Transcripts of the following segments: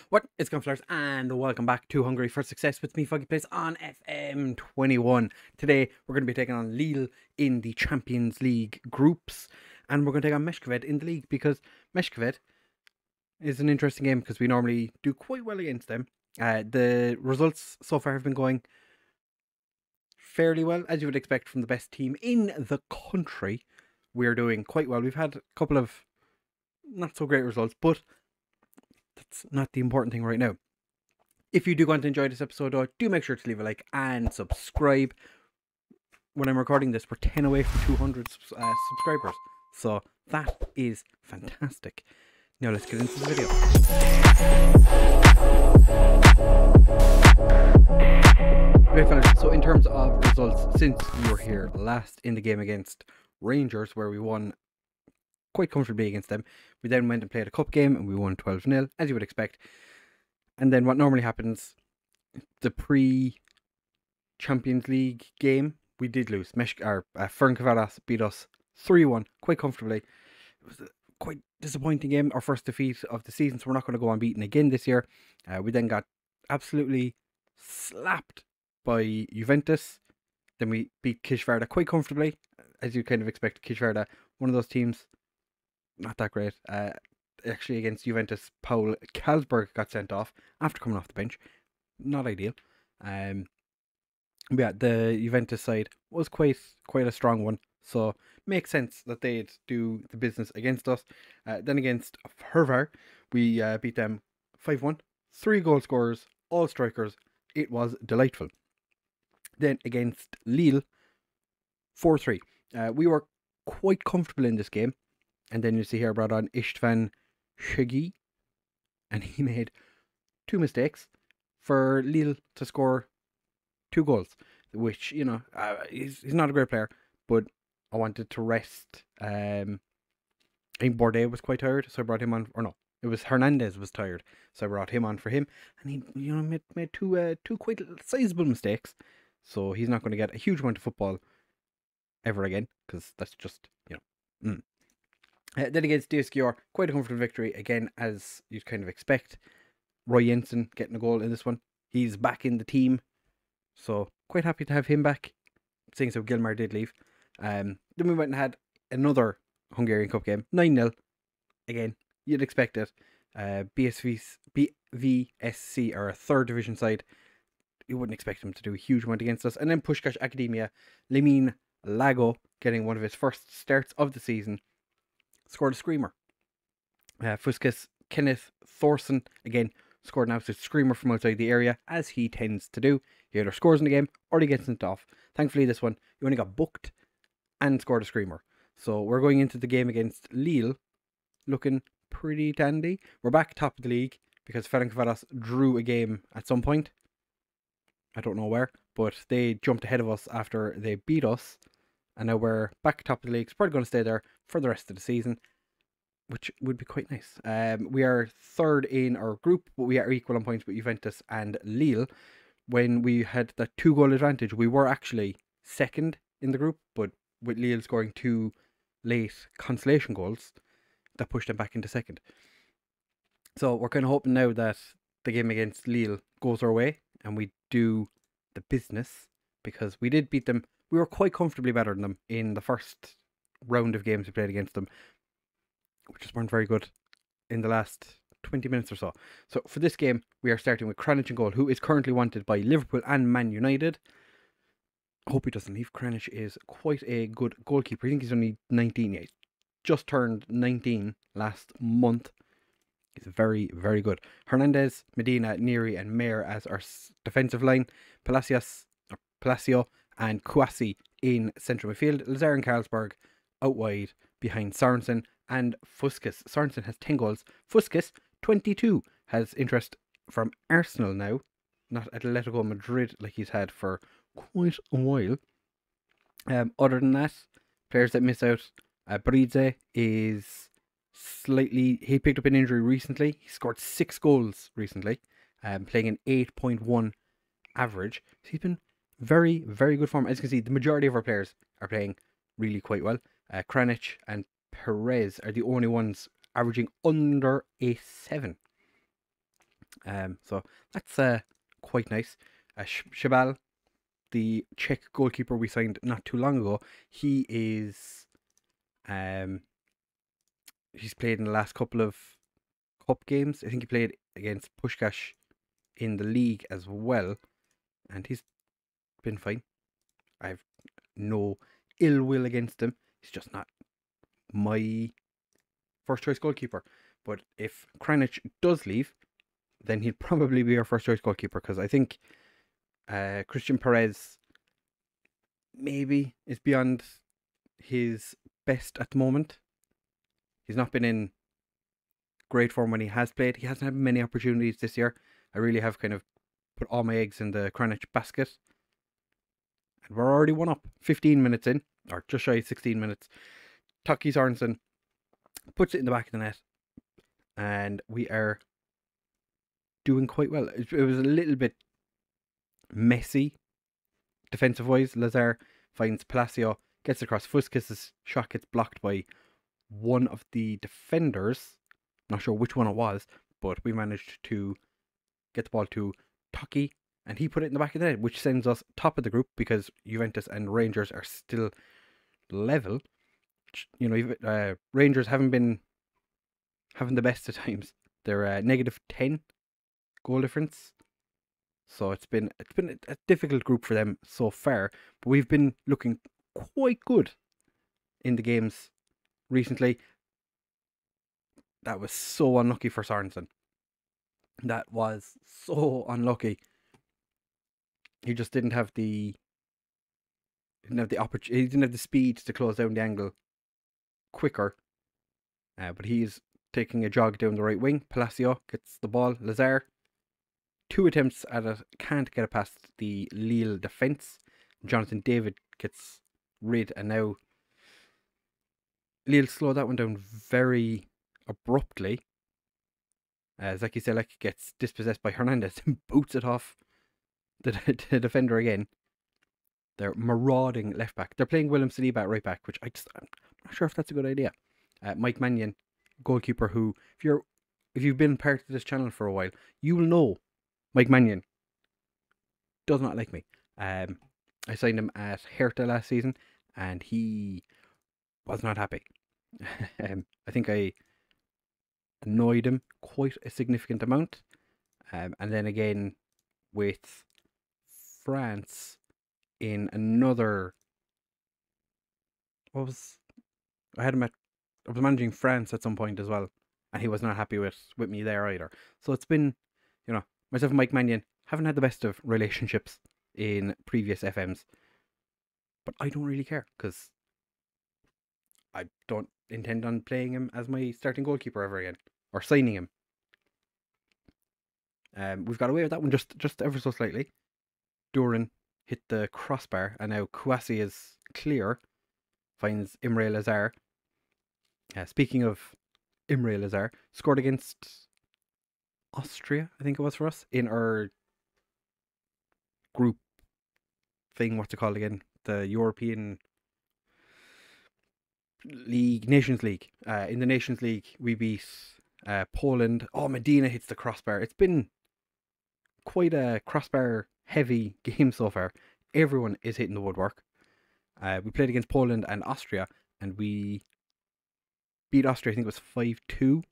What is going on, and welcome back to Hungary for Success with me, FoggyPlays, on FM21. Today we're going to be taking on Lille in the Champions League groups, and we're going to take on Meshkoved in the league, because Meshkoved is an interesting game because we normally do quite well against them. The results so far have been going fairly well, as you would expect from the best team in the country. We're doing quite well. We've had a couple of not so great results, but that's not the important thing right now. If you do want to enjoy this episode, though, do make sure to leave a like and subscribe. When I'm recording this, we're 10 away from 200 subscribers, so that is fantastic. Now let's get into the video. Right, fellas, so in terms of results, since we were here last in the game against Rangers, where we won quite comfortably against them, we then went and played a cup game and we won 12-0, as you would expect. And then what normally happens, the pre-Champions League game, we did lose. Ferencváros beat us 3-1 quite comfortably. It was a quite disappointing game, our first defeat of the season, so we're not going to go unbeaten again this year. We then got absolutely slapped by Juventus. Then we beat Kisvárda quite comfortably, as you kind of expect. Kisvárda, one of those teams, not that great. Actually, against Juventus, Paul Kalsberg got sent off after coming off the bench. Not ideal. But yeah, the Juventus side was quite a strong one, so makes sense that they'd do the business against us. Then against Hervar, we beat them 5-1. 3 goal scorers, all strikers. It was delightful. Then against Lille, 4-3. We were quite comfortable in this game. And then you see here, brought on Istvan Shegi, and he made 2 mistakes for Lille to score 2 goals, which, you know, he's not a great player, but I wanted to rest. I think Bordet was quite tired, so I brought him on. Or no, it was Hernandez was tired, so I brought him on for him, and he, you know, made two quite sizable mistakes. So he's not going to get a huge amount of football ever again, because that's just, you know. Then against DSGR, quite a comfortable victory, again, as you'd kind of expect. Roy Jensen getting a goal in this one. He's back in the team, so quite happy to have him back, seeing as how Gilmar did leave. Then we went and had another Hungarian Cup game, 9-0. Again, you'd expect it. BVSC are a 3rd division side. You wouldn't expect them to do a huge amount against us. And then Puskás Academia, Lemin Lago, getting one of his first starts of the season, scored a screamer. Puskás Kenneth Thorson, again, scored an absolute screamer from outside the area, as he tends to do. He either scores in the game or he gets sent off. Thankfully, this one, he only got booked and scored a screamer. So we're going into the game against Lille looking pretty dandy. We're back top of the league because Ferencváros drew a game at some point. I don't know where, but they jumped ahead of us after they beat us. And now we're back top of the league. So probably going to stay there for the rest of the season, which would be quite nice. We are 3rd in our group, but we are equal on points with Juventus and Lille. When we had that 2-goal advantage, we were actually 2nd in the group, but with Lille scoring 2 late consolation goals, that pushed them back into 2nd. So we're kind of hoping now that the game against Lille goes our way and we do the business, because we did beat them. We were quite comfortably better than them in the first round of games we played against them, which just weren't very good in the last 20 minutes or so. So for this game, we are starting with Kranic in goal, who is currently wanted by Liverpool and Man United. I hope he doesn't leave. Kranic is quite a good goalkeeper. I think he's only 19 yet. Just turned 19 last month. He's very, very good. Hernandez, Medina, Neri, and Mayer as our defensive line. Palacio and Kouassi in central midfield. Lazar and Carlsberg out wide behind Sorensen and Puskás. Sorensen has 10 goals. Puskás, 22, has interest from Arsenal now, not Atletico Madrid like he's had for quite a while. Other than that, players that miss out, Bridze is slightly, he picked up an injury recently. He scored 6 goals recently, playing an 8.1 average. So he's been very, very good form. As you can see, the majority of our players are playing really quite well. Kranic and Perez are the only ones averaging under a 7. So that's quite nice. Shabal, the Czech goalkeeper we signed not too long ago, he is he's played in the last couple of cup games. I think he played against Puskás in the league as well, and he's been fine. I've no ill will against him. He's just not my first choice goalkeeper. But if Kranic does leave, then he'll probably be our first choice goalkeeper, because I think Christian Perez maybe is beyond his best at the moment. He's not been in great form when he has played. He hasn't had many opportunities this year. I really have kind of put all my eggs in the Kranic basket. And we're already 1 up. 15 minutes in, or just shy of 16 minutes. Taki Sorensen puts it in the back of the net. And we are doing quite well. It was a little bit messy defensive-wise. Lazar finds Palacio, gets across. Fuskis' shot gets blocked by one of the defenders. Not sure which one it was, but we managed to get the ball to Taki, and he put it in the back of the net, which sends us top of the group, because Juventus and Rangers are still level. You know, Rangers haven't been having the best of times. They're -10 goal difference, so it's been a difficult group for them so far. But we've been looking quite good in the games recently. That was so unlucky for Sorensen. That was so unlucky. He just didn't have the opportunity. He didn't have the speed to close down the angle quicker. But he's taking a jog down the right wing. Palacio gets the ball. Lazar, 2 attempts at it, can't get it past the Lille defence. Jonathan David gets rid, and now Lille slow that one down very abruptly. Zaki Selek gets dispossessed by Hernandez and boots it off the defender again. They're marauding left back. They're playing William Saliba at right back, which I'm not sure if that's a good idea. Mike Mannion, goalkeeper, who if you've been part of this channel for a while, you will know Mike Mannion does not like me. I signed him at Hertha last season, and he was not happy. I think I annoyed him quite a significant amount. And then again with France in another... I was managing France at some point as well, and he was not happy with me there either. So it's been, you know, myself and Mike Mannion haven't had the best of relationships in previous FMs, but I don't really care, because I don't intend on playing him as my starting goalkeeper ever again, or signing him. We've got away with that one just ever so slightly. Duran hit the crossbar, and now Kouassi is clear, finds Imre Lazar. Speaking of Imre Lazar, scored against Austria, I think it was, for us, in our group thing, what's it called again? The European League, Nations League. In the Nations League, we beat Poland. Oh, Medina hits the crossbar. It's been quite a crossbar heavy game so far. Everyone is hitting the woodwork. We played against Poland and Austria, and we beat Austria. I think it was 5-2.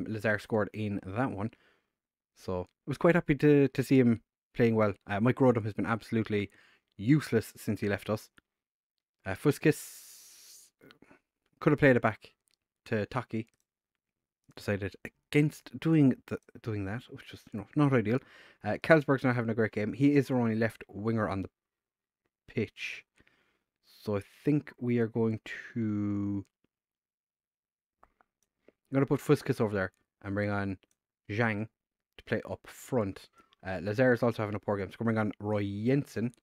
Lazar scored in that one, so I was quite happy to see him playing well. Mike Rodham has been absolutely useless since he left us. Fuskis could have played it back to Taki. Decided against doing that, which is, you know, not ideal. Carlsberg's not having a great game. He is our only left winger on the pitch, so I think we are going to... I'm going to put Fuskis over there and bring on Zhang to play up front. Lazar is also having a poor game, so we're going to bring on Roy Jensen.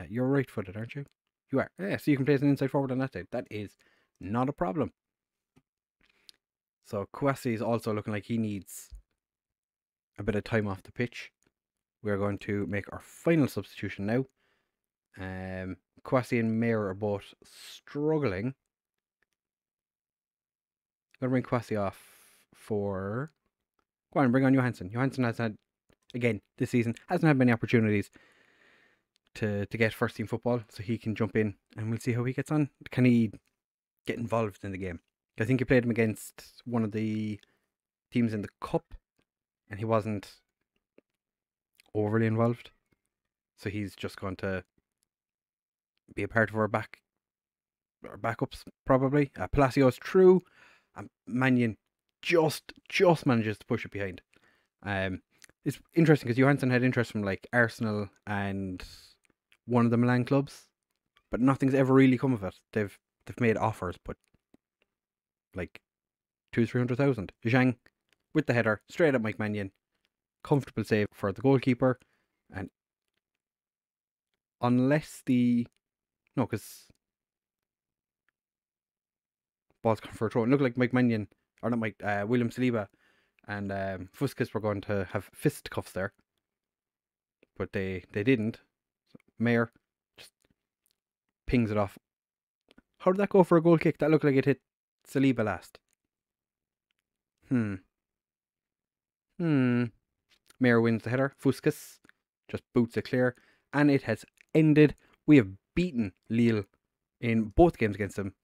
You're right-footed, aren't you? You are. Yeah, so you can play as an inside forward on that side. That is not a problem. So Kouassi is also looking like he needs a bit of time off the pitch. We're going to make our final substitution now. Kouassi and Mayer are both struggling. I'm going to bring Kouassi off for Go on, bring on Johansson. Johansson has had, again, this season, hasn't had many opportunities to get first team football, so he can jump in and we'll see how he gets on. Can he get involved in the game? I think he played him against one of the teams in the cup and he wasn't overly involved. So he's just going to be a part of our backups probably. Palacios through, and Mannion just manages to push it behind. It's interesting because Johansson had interest from like Arsenal and one of the Milan clubs, but nothing's ever really come of it. They've made offers, but like 200,000-300,000. Zhang with the header straight at Mike Mannion, comfortable save for the goalkeeper, and unless because ball's gone for a throw. It looked like Mike Mannion, or not Mike, William Saliba and Fuskas were going to have fisticuffs there, but they didn't. So Mayer just pings it off. How did that go for a goal kick? That looked like it hit Saliba last. Mayer wins the header. Fuskas just boots it clear, and it has ended. We have beaten Lille in both games against them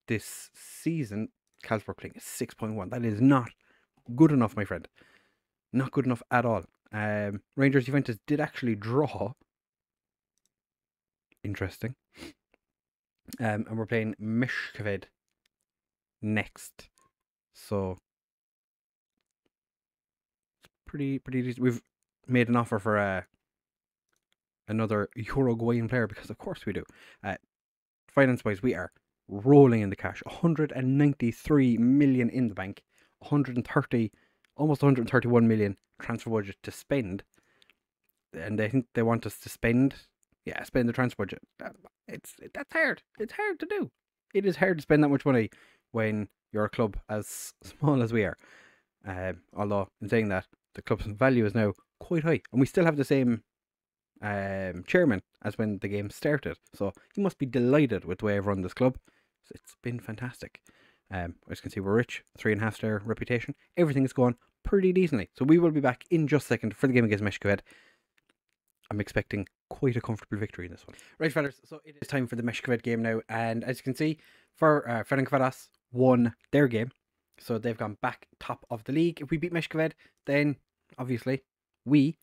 this season. Carlsberg playing 6.1. That is not good enough, my friend. Not good enough at all. Rangers Juventus did actually draw. Interesting. And we're playing Meshkoved next. So it's pretty decent. We've made an offer for another Uruguayan player because of course we do. Finance wise, we are rolling in the cash. 193 million in the bank. 130, almost 131 million transfer budget to spend. And I think they want us to spend the transfer budget. That's hard. It's hard to do. It is hard to spend that much money when you're a club as small as we are. Although, in saying that, the club's value is now quite high. And we still have the same chairman as when the game started. So he must be delighted with the way I've run this club. So it's been fantastic. As you can see, we're rich. 3.5 star reputation. Everything is going pretty decently. So we will be back in just a second for the game against Meshkoved. I'm expecting quite a comfortable victory in this one. Right, fellas, so it is time for the Meshkoved game now. And as you can see, Ferencváros won their game. So they've gone back top of the league. If we beat Meshkoved, then obviously we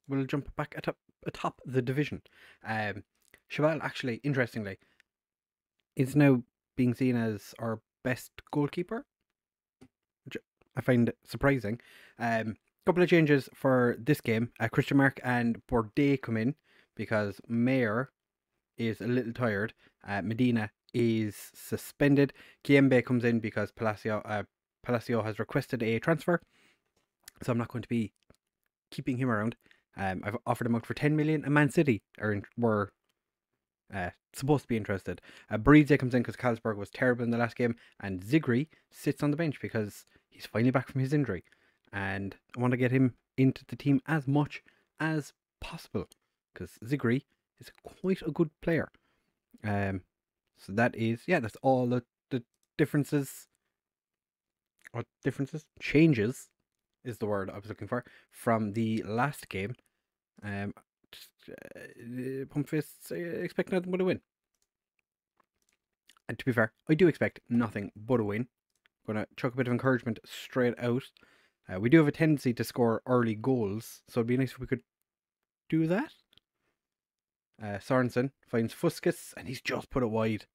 will jump back atop the division. Cheval, actually, interestingly, is now being seen as our best goalkeeper, which I find surprising. Couple of changes for this game. Christian Mark and Bourdais come in because Mayer is a little tired. Medina is suspended. Kiembe comes in because Palacio has requested a transfer, so I'm not going to be keeping him around. I've offered him out for 10 million, and Man City were supposed to be interested. Bridze comes in because Carlsberg was terrible in the last game, and Zigri sits on the bench because he's finally back from his injury. And I want to get him into the team as much as possible because Zigri is quite a good player. So that is, that's all the differences. What differences? Changes is the word I was looking for from the last game. Pumpfists expect nothing but a win. And to be fair, I do expect nothing but a win. I'm going to chuck a bit of encouragement straight out. We do have a tendency to score early goals, so it'd be nice if we could do that. Sorensen finds Fuskas, and he's just put it wide.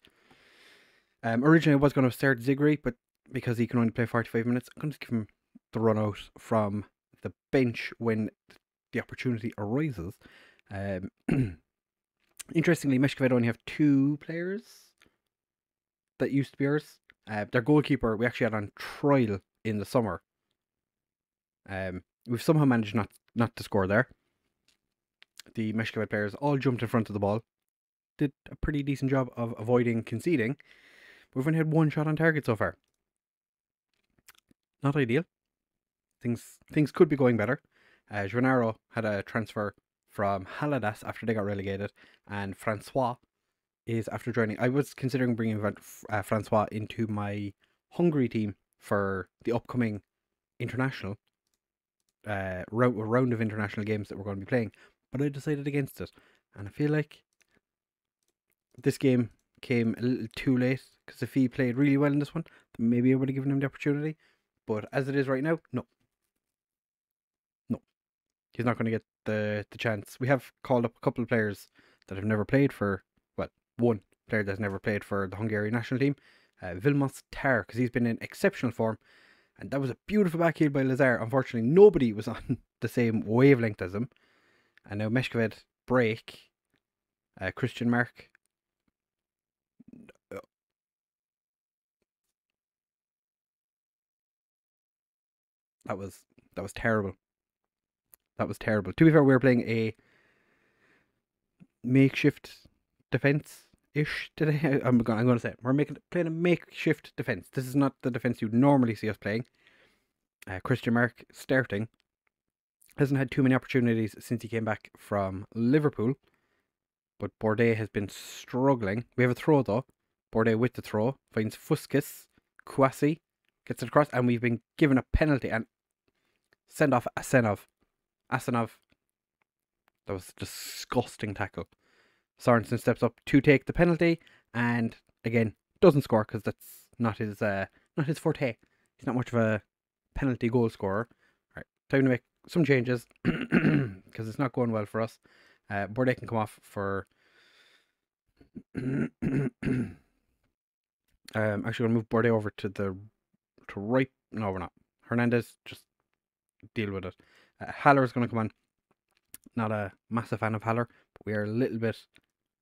Originally, I was going to start Zigri, but because he can only play 45 minutes, I'm going to give him the run out from the bench when the opportunity arises. Interestingly, Meshkoved only have 2 players that used to be ours. Their goalkeeper we actually had on trial in the summer. We've somehow managed not to score there. The Meshkoved players all jumped in front of the ball. Did a pretty decent job of avoiding conceding. We've only had 1 shot on target so far. Not ideal. Things could be going better. Gennaro had a transfer from Haladas after they got relegated, and Francois is after joining. I was considering bringing Francois into my Hungary team for the upcoming international, round of international games that we're going to be playing, but I decided against it, and I feel like this game came a little too late, because if he played really well in this one, then maybe I would have given him the opportunity, but as it is right now, no, he's not going to get the chance. We have called up a couple of players that have never played for, well, one player that's never played for the Hungarian national team, Vilmos Tar, because he's been in exceptional form, and that was a beautiful back heel by Lazar. Unfortunately, nobody was on the same wavelength as him, and now Meshkoved break, Christian Mark. That was terrible. That was terrible. To be fair, we were playing a makeshift defense-ish today. I'm going to say it. We're playing a makeshift defense. This is not the defense you'd normally see us playing. Christian Mark starting. Hasn't had too many opportunities since he came back from Liverpool. But Bordet has been struggling. We have a throw though. Bordet with the throw. Finds Fuskis. Kwasi. Gets it across. And we've been given a penalty. And send off Asenov. That was a disgusting tackle. Sorensen steps up to take the penalty, and again doesn't score because that's not his forte. He's not much of a penalty goal scorer. Right, time to make some changes because it's not going well for us. Bordet can come off for. Actually, going to move Bordet over to right. No, we're not. Hernandez, just deal with it. Haller is going to come on. Not a massive fan of Haller, but we are a little bit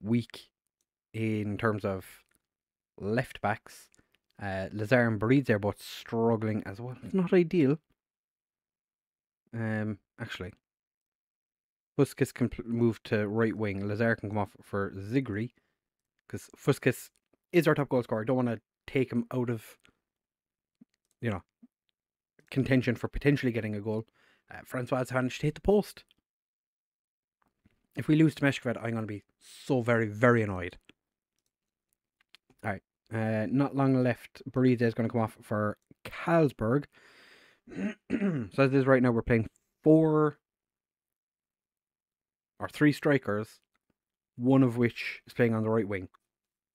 weak in terms of left backs. Lazar and Baridze are both struggling as well. It's not ideal. Actually, Fuskis can move to right wing. Lazar can come off for Zigri, because Fuskis is our top goal scorer. I don't want to take him out of, contention for potentially getting a goal. Francois Hansch to hit the post. If we lose to Meshkoved, I'm going to be so very, very annoyed. Alright. Not long left. Baridze is going to come off for Carlsberg. So as it is right now, we're playing 3 strikers, one of which is playing on the right wing.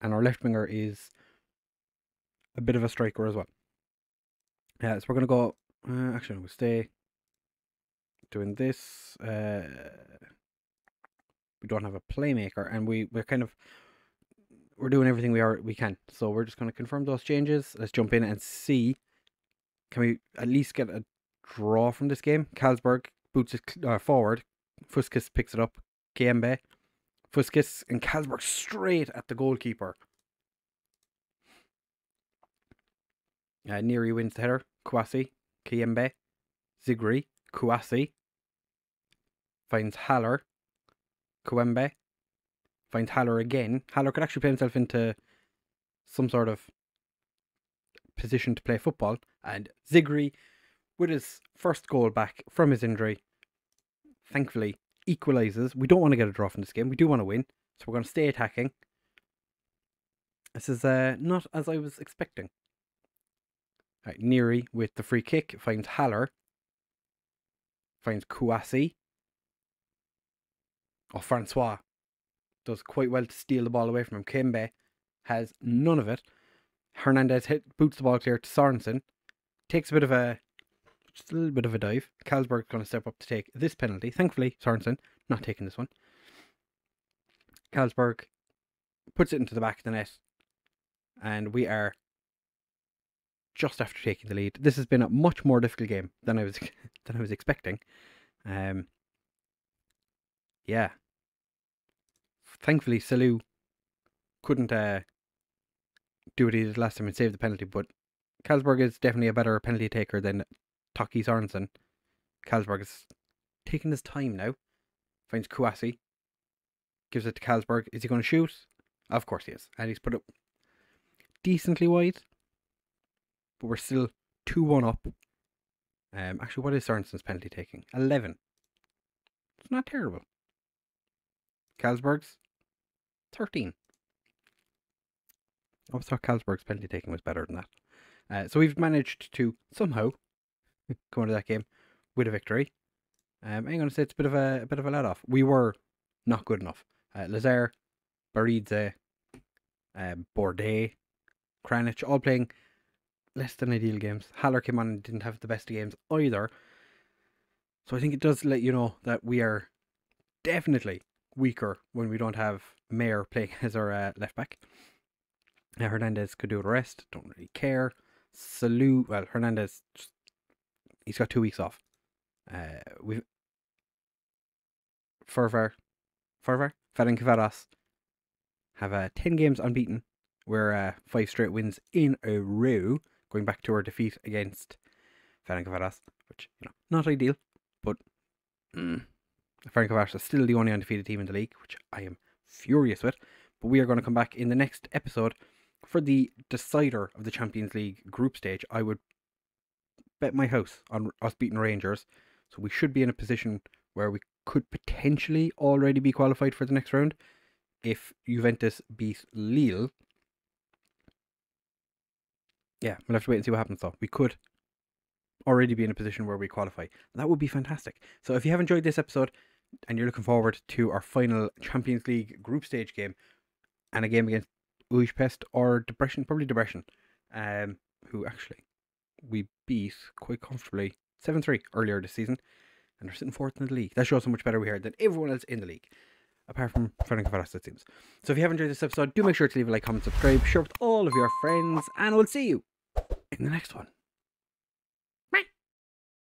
And our left winger is a bit of a striker as well. So we're going to go... actually, we'll stay doing this. We don't have a playmaker, and we're doing everything we can. So we're just going to confirm those changes. Let's jump in and see. Can we at least get a draw from this game? Carlsberg boots it forward. Fuskis picks it up. Kiembe. Fuskis and Carlsberg straight at the goalkeeper. Neri wins the header. Kwasi. Kiembe. Zigri. Kwasi. Finds Haller. Kwembe. Finds Haller again. Haller could actually play himself into some sort of position to play football. And Zigri, with his first goal back from his injury, thankfully equalises. We don't want to get a draw from this game. We do want to win. So we're going to stay attacking. This is not as I was expecting. Right, Neri with the free kick finds Haller. Finds Kwasi. Oh, Francois does quite well to steal the ball away from him. Kembe has none of it. Hernandez boots the ball clear to Sorensen. Takes just a little bit of a dive. Carlsberg's going to step up to take this penalty. Thankfully, Sorensen not taking this one. Carlsberg puts it into the back of the net. And we are just after taking the lead. This has been a much more difficult game than I was expecting. Yeah. Thankfully, Salou couldn't do what he did last time and save the penalty, but Carlsberg is definitely a better penalty taker than Taki Sorensen. Carlsberg is taking his time now. Finds Kwasi. Gives it to Carlsberg. Is he going to shoot? Of course he is. And he's put it decently wide. But we're still 2-1 up. Actually, what is Sorensen's penalty taking? 11. It's not terrible. Carlsberg's 13. I always thought Carlsberg's penalty taking was better than that. So we've managed to somehow go into that game with a victory. I'm going to say it's a bit of a let off. We were not good enough. Lazare, Baridze, Bordet, Kranich, all playing less than ideal games. Haller came on and didn't have the best of games either. So I think it does let you know that we are definitely weaker when we don't have Mayer playing as our left back. Hernandez could do the rest. Don't really care. Salou, well, Hernandez, he's got 2 weeks off. We've Ferencvaros have 10 games unbeaten. We're 5 straight wins in a row, going back to our defeat against Ferencvaros, which, not ideal, but Ferencvaros is still the only undefeated team in the league, which I am furious with. But we are going to come back in the next episode for the decider of the Champions League group stage. I would bet my house on us beating Rangers, so we should be in a position where we could potentially already be qualified for the next round. If Juventus beat Lille, yeah, we'll have to wait and see what happens though. We could already be in a position where we qualify. That would be fantastic. So if you have enjoyed this episode and you're looking forward to our final Champions League group stage game and a game against Ujpest or Depression, probably Depression, who actually we beat quite comfortably 7-3 earlier this season, and they're sitting fourth in the league. That shows how much better we are than everyone else in the league, apart from Ferencvaros, it seems. So if you have enjoyed this episode, do make sure to leave a like, comment, subscribe, share with all of your friends, and we'll see you in the next one.